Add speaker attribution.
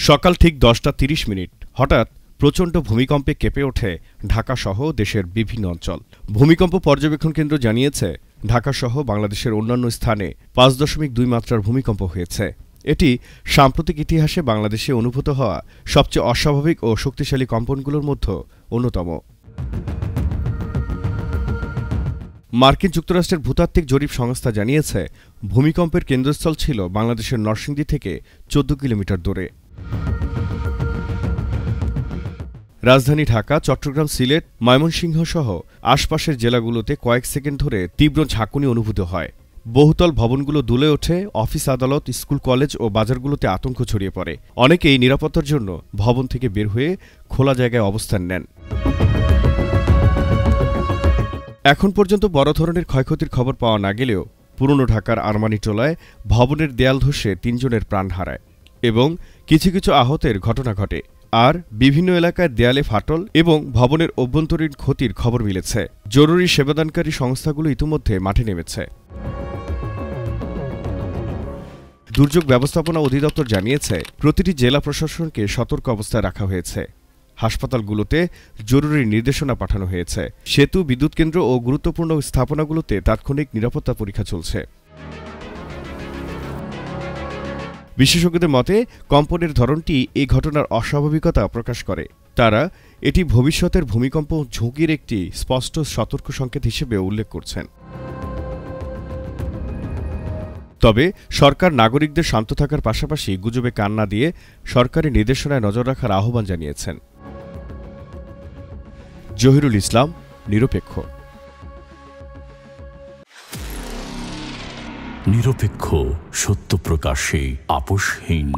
Speaker 1: সকাল ঠিক 10:30 হঠাৎ প্রচণ্ড ভূমিকম্পে কেঁপে ওঠে ঢাকাসহ দেশের বিভিন্ন অঞ্চল। ভূমিকম্প পর্যবেক্ষণ কেন্দ্র জানিয়েছে, ঢাকাসহ বাংলাদেশের অন্যান্য স্থানে 5.2 মাত্রার ভূমিকম্প হয়েছে। এটি সাম্প্রতিক ইতিহাসে বাংলাদেশে অনুভূত হওয়া সবচেয়ে অস্বাভাবিক ও শক্তিশালী কম্পনগুলোর মধ্যে অন্যতম। মার্কিন যুক্তরাষ্ট্রের ভূতাত্ত্বিক জরিপ সংস্থা জানিয়েছে, ভূমিকম্পের কেন্দ্রস্থল ছিল বাংলাদেশের নরসিংদী থেকে 14 কিলোমিটার দূরে। রাজধানী ঢাকা, চট্টগ্রাম, সিলেট, ময়মনসিংহ সহ আশপাশের জেলাগুলোতে কয়েক সেকেন্ড ধরে তীব্র ঝাঁকুনি অনুভূত হয়। বহুতল ভবনগুলো দুলে ওঠে, অফিস, আদালত, স্কুল, কলেজ ও বাজারগুলোতে আতঙ্ক ছড়িয়ে পড়ে। অনেকেই নিরাপত্তার জন্য ভবন থেকে বের হয়ে খোলা জায়গায় অবস্থান নেন। এখন পর্যন্ত বড় ধরনের ক্ষয়ক্ষতির খবর পাওয়া না গেলেও পুরনো ঢাকার আরমানিটোলায় ভবনের দেয়াল ধসে 3 জনের প্রাণ হারায় এবং কিছু কিছু আহতের ঘটনা ঘটে। আর বিভিন্ন এলাকায় দেয়ালে ফাটল এবং ভবনের অভ্যন্তরীণ ক্ষতির খবর মিলেছে। জরুরি সেবাদানকারী সংস্থাগুলো ইতিমধ্যে মাঠে নেমেছে। দুর্যোগ ব্যবস্থাপনা অধিদপ্তর জানিয়েছে, প্রতিটি জেলা প্রশাসনকে সতর্ক অবস্থায় রাখা হয়েছে। হাসপাতালগুলোতে জরুরি নির্দেশনা পাঠানো হয়েছে। সেতু, বিদ্যুৎ কেন্দ্র ও গুরুত্বপূর্ণ স্থাপনাগুলোতে তাৎক্ষণিক নিরাপত্তা পরীক্ষা চলছে। বিশেষজ্ঞদের মতে, কম্পনের ধরনটি এই ঘটনার অস্বাভাবিকতা প্রকাশ করে। তারা এটি ভবিষ্যতের ভূমিকম্প ঝুঁকির একটি স্পষ্ট সতর্ক সংকেত হিসেবে উল্লেখ করছেন। তবে সরকার নাগরিকদের শান্ত থাকার পাশাপাশি গুজবে কান না দিয়ে সরকারি নির্দেশনায় নজর রাখার আহ্বান জানিয়েছেন। জহিরুল ইসলাম, নিরপেক্ষ।
Speaker 2: নিরপেক্ষ, সত্য প্রকাশে আপোষহীন।